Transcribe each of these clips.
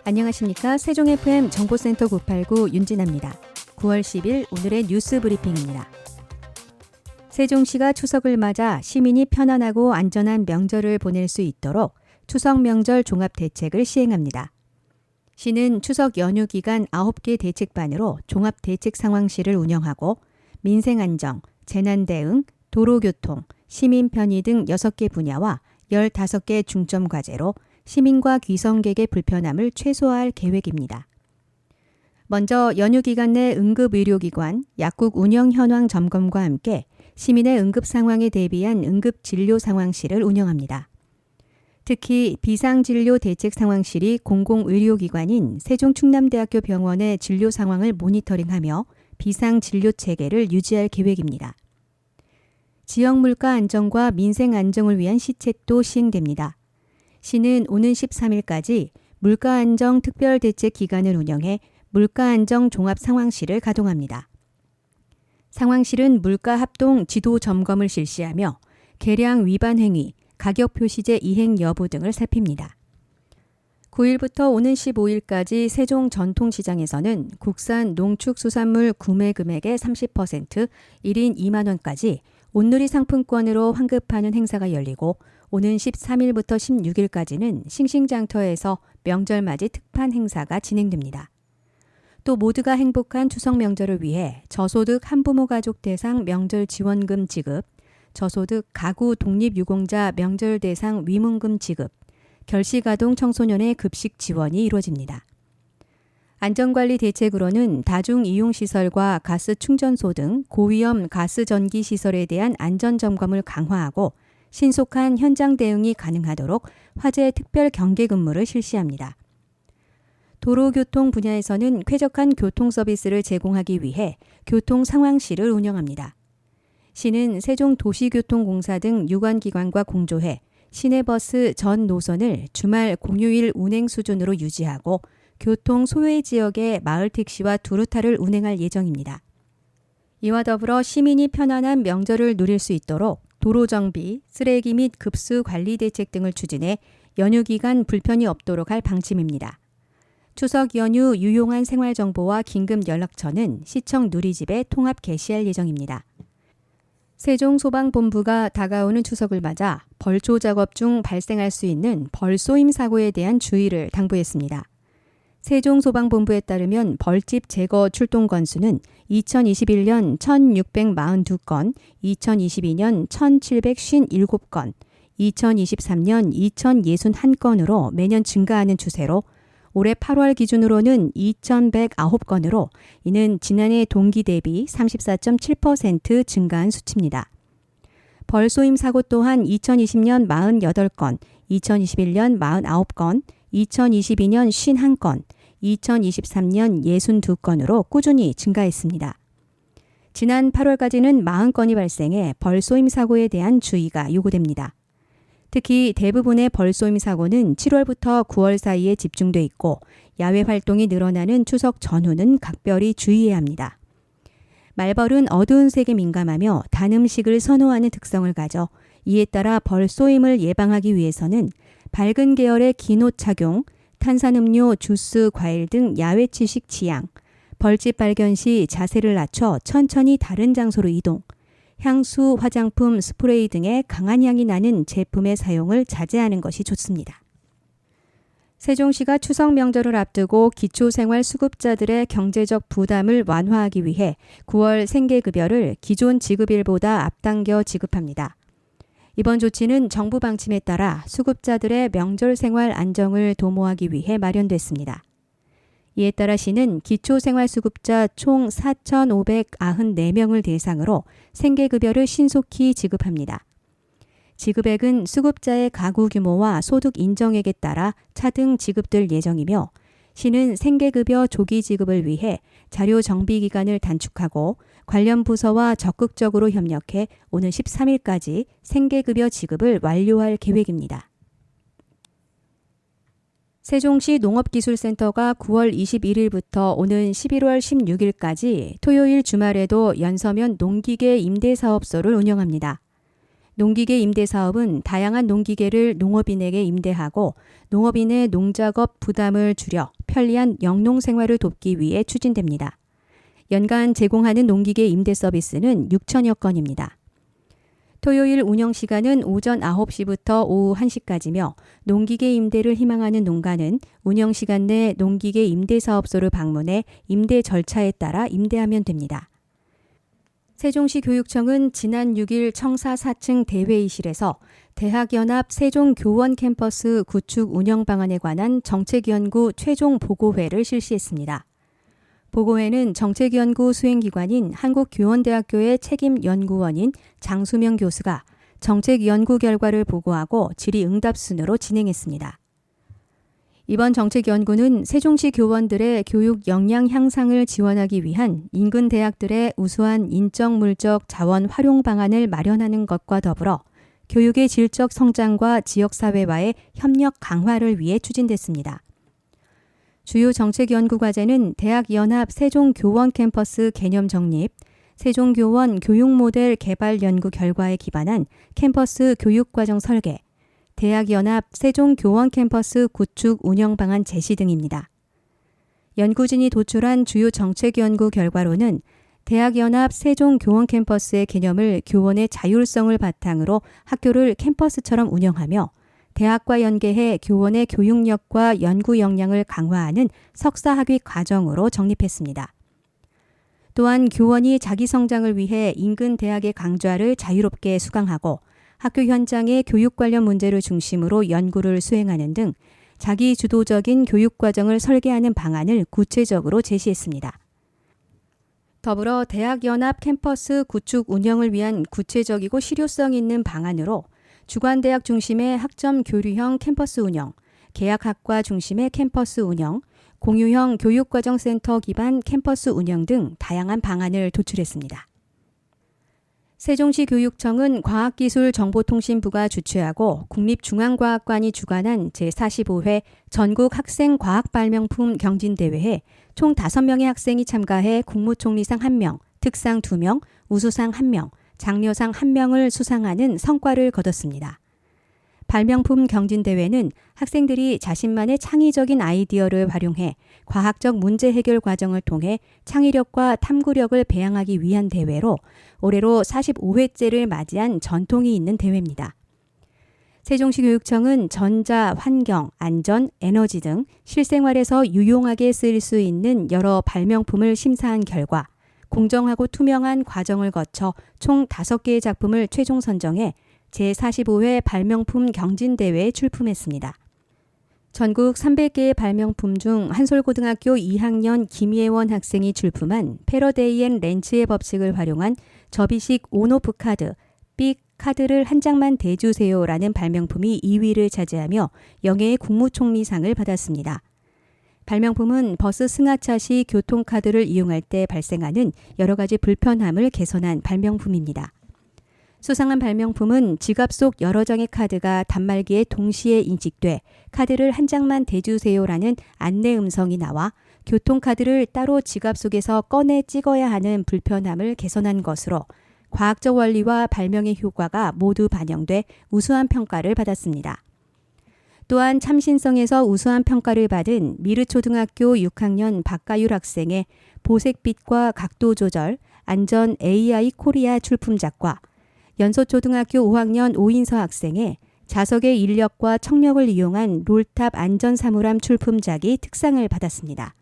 안녕하십니까. 세종 FM 정보센터 989 윤진아입니다. 9월 10일 오늘의 뉴스 브리핑입니다. 세종시가 추석을 맞아 시민이 편안하고 안전한 명절을 보낼 수 있도록 추석 명절 종합 대책을 시행합니다. 시는 추석 연휴 기간 9개 대책반으로 종합 대책 상황실을 운영하고 민생안정, 재난대응, 도로교통, 시민 편의 등 6개 분야와 15개 중점 과제로 시민과 귀성객의 불편함을 최소화할 계획입니다. 먼저 연휴 기간 내 응급의료기관, 약국 운영 현황 점검과 함께 시민의 응급 상황에 대비한 응급진료상황실을 운영합니다. 특히 비상진료대책상황실이 공공의료기관인 세종충남대학교 병원의 진료 상황을 모니터링하며 비상진료체계를 유지할 계획입니다. 지역 물가 안정과 민생 안정을 위한 시책도 시행됩니다. 시는 오는 13일까지 물가안정 특별대책 기간을 운영해 물가안정 종합상황실을 가동합니다. 상황실은 물가합동 지도 점검을 실시하며 계량 위반 행위, 가격 표시제 이행 여부 등을 살핍니다. 9일부터 오는 15일까지 세종 전통시장에서는 국산 농축수산물 구매 금액의 30%, 1인 2만 원까지 온누리 상품권으로 환급하는 행사가 열리고 오는 13일부터 16일까지는 싱싱장터에서 명절맞이 특판 행사가 진행됩니다. 또 모두가 행복한 추석 명절을 위해 저소득 한부모 가족 대상 명절 지원금 지급, 저소득 가구 독립유공자 명절 대상 위문금 지급, 결시가동 청소년의 급식 지원이 이루어집니다. 안전관리 대책으로는 다중이용시설과 가스 충전소 등 고위험 가스 전기 시설에 대한 안전점검을 강화하고 신속한 현장 대응이 가능하도록 화재 특별 경계 근무를 실시합니다. 도로교통 분야에서는 쾌적한 교통 서비스를 제공하기 위해 교통상황실을 운영합니다. 시는 세종도시교통공사 등 유관기관과 공조해 시내버스 전 노선을 주말 공휴일 운행 수준으로 유지하고 교통 소외 지역의 마을택시와 두루타를 운행할 예정입니다. 이와 더불어 시민이 편안한 명절을 누릴 수 있도록 도로정비, 쓰레기 및 급수 관리 대책 등을 추진해 연휴 기간 불편이 없도록 할 방침입니다. 추석 연휴 유용한 생활정보와 긴급 연락처는 시청 누리집에 통합 게시할 예정입니다. 세종소방본부가 다가오는 추석을 맞아 벌초 작업 중 발생할 수 있는 벌쏘임 사고에 대한 주의를 당부했습니다. 세종소방본부에 따르면 벌집 제거 출동 건수는 2021년 1,642건, 2022년 1,757건, 2023년 2,061건으로 매년 증가하는 추세로 올해 8월 기준으로는 2,109건으로 이는 지난해 동기 대비 34.7% 증가한 수치입니다. 벌쏘임 사고 또한 2020년 48건, 2021년 49건, 2022년 51건, 2023년 62건으로 꾸준히 증가했습니다. 지난 8월까지는 40건이 발생해 벌쏘임 사고에 대한 주의가 요구됩니다. 특히 대부분의 벌쏘임 사고는 7월부터 9월 사이에 집중돼 있고 야외 활동이 늘어나는 추석 전후는 각별히 주의해야 합니다. 말벌은 어두운 색에 민감하며 단 음식을 선호하는 특성을 가져 이에 따라 벌쏘임을 예방하기 위해서는 밝은 계열의 긴 옷 착용, 탄산음료, 주스, 과일 등 야외 취식 지양, 벌집 발견 시 자세를 낮춰 천천히 다른 장소로 이동, 향수, 화장품, 스프레이 등의 강한 향이 나는 제품의 사용을 자제하는 것이 좋습니다. 세종시가 추석 명절을 앞두고 기초생활수급자들의 경제적 부담을 완화하기 위해 9월 생계급여를 기존 지급일보다 앞당겨 지급합니다. 이번 조치는 정부 방침에 따라 수급자들의 명절 생활 안정을 도모하기 위해 마련됐습니다. 이에 따라 시는 기초생활수급자 총 4,594명을 대상으로 생계급여를 신속히 지급합니다. 지급액은 수급자의 가구 규모와 소득 인정액에 따라 차등 지급될 예정이며 시는 생계급여 조기 지급을 위해 자료 정비 기간을 단축하고 관련 부서와 적극적으로 협력해 오는 13일까지 생계급여 지급을 완료할 계획입니다. 세종시 농업기술센터가 9월 21일부터 오는 11월 16일까지 토요일 주말에도 연서면 농기계 임대사업소를 운영합니다. 농기계 임대 사업은 다양한 농기계를 농업인에게 임대하고 농업인의 농작업 부담을 줄여 편리한 영농 생활을 돕기 위해 추진됩니다. 연간 제공하는 농기계 임대 서비스는 6천여 건입니다. 토요일 운영 시간은 오전 9시부터 오후 1시까지며 농기계 임대를 희망하는 농가는 운영 시간 내 농기계 임대 사업소를 방문해 임대 절차에 따라 임대하면 됩니다. 세종시 교육청은 지난 6일 청사 4층 대회의실에서 대학연합 세종교원 캠퍼스 구축 운영 방안에 관한 정책연구 최종 보고회를 실시했습니다. 보고회는 정책연구 수행기관인 한국교원대학교의 책임연구원인 장수명 교수가 정책연구 결과를 보고하고 질의응답 순으로 진행했습니다. 이번 정책연구는 세종시 교원들의 교육 역량 향상을 지원하기 위한 인근 대학들의 우수한 인적 물적 자원 활용 방안을 마련하는 것과 더불어 교육의 질적 성장과 지역사회와의 협력 강화를 위해 추진됐습니다. 주요 정책연구 과제는 대학연합 세종교원 캠퍼스 개념 정립, 세종교원 교육모델 개발 연구 결과에 기반한 캠퍼스 교육과정 설계, 대학연합 세종교원 캠퍼스 구축 운영 방안 제시 등입니다. 연구진이 도출한 주요 정책연구 결과로는 대학연합 세종교원 캠퍼스의 개념을 교원의 자율성을 바탕으로 학교를 캠퍼스처럼 운영하며 대학과 연계해 교원의 교육력과 연구 역량을 강화하는 석사학위 과정으로 정립했습니다. 또한 교원이 자기 성장을 위해 인근 대학의 강좌를 자유롭게 수강하고 학교 현장의 교육 관련 문제를 중심으로 연구를 수행하는 등 자기 주도적인 교육 과정을 설계하는 방안을 구체적으로 제시했습니다. 더불어 대학연합 캠퍼스 구축 운영을 위한 구체적이고 실효성 있는 방안으로 주관대학 중심의 학점 교류형 캠퍼스 운영, 계약학과 중심의 캠퍼스 운영, 공유형 교육과정센터 기반 캠퍼스 운영 등 다양한 방안을 도출했습니다. 세종시 교육청은 과학기술정보통신부가 주최하고 국립중앙과학관이 주관한 제45회 전국학생과학발명품 경진대회에 총 5명의 학생이 참가해 국무총리상 1명, 특상 2명, 우수상 1명, 장려상 1명을 수상하는 성과를 거뒀습니다. 발명품 경진대회는 학생들이 자신만의 창의적인 아이디어를 활용해 과학적 문제 해결 과정을 통해 창의력과 탐구력을 배양하기 위한 대회로 올해로 45회째를 맞이한 전통이 있는 대회입니다. 세종시 교육청은 전자, 환경, 안전, 에너지 등 실생활에서 유용하게 쓰일 수 있는 여러 발명품을 심사한 결과 공정하고 투명한 과정을 거쳐 총 5개의 작품을 최종 선정해 제45회 발명품 경진대회에 출품했습니다. 전국 300개의 발명품 중 한솔고등학교 2학년 김예원 학생이 출품한 패러데이 앤 렌츠의 법칙을 활용한 접이식 온오프 카드, 삑 카드를 한 장만 대주세요라는 발명품이 2위를 차지하며 영예의 국무총리상을 받았습니다. 발명품은 버스 승하차 시 교통카드를 이용할 때 발생하는 여러 가지 불편함을 개선한 발명품입니다. 수상한 발명품은 지갑 속 여러 장의 카드가 단말기에 동시에 인식돼 카드를 한 장만 대주세요라는 안내 음성이 나와 교통카드를 따로 지갑 속에서 꺼내 찍어야 하는 불편함을 개선한 것으로 과학적 원리와 발명의 효과가 모두 반영돼 우수한 평가를 받았습니다. 또한 참신성에서 우수한 평가를 받은 미르초등학교 6학년 박가율 학생의 보색빛과 각도 조절, 안전 AI 코리아 출품작과 연소초등학교 5학년 오인서 학생의 자석의 인력과 청력을 이용한 롤탑 안전사물함 출품작이 특상을 받았습니다.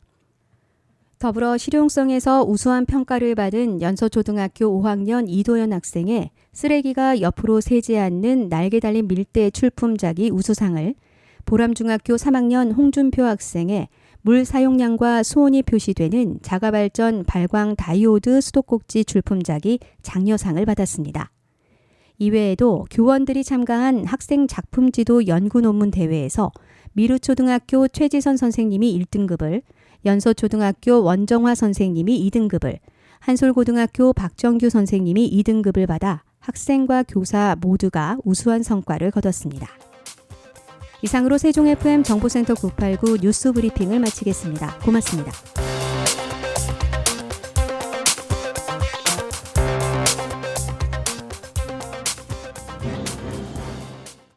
더불어 실용성에서 우수한 평가를 받은 연서초등학교 5학년 이도현 학생의 쓰레기가 옆으로 새지 않는 날개 달린 밀대 출품작이 우수상을, 보람중학교 3학년 홍준표 학생의 물 사용량과 수온이 표시되는 자가발전 발광 다이오드 수도꼭지 출품작이 장려상을 받았습니다. 이외에도 교원들이 참가한 학생 작품지도 연구 논문 대회에서 미르초등학교 최지선 선생님이 1등급을, 연서초등학교 원정화 선생님이 2등급을, 한솔고등학교 박정규 선생님이 2등급을 받아 학생과 교사 모두가 우수한 성과를 거뒀습니다. 이상으로 세종FM 정보센터 989 뉴스 브리핑을 마치겠습니다. 고맙습니다.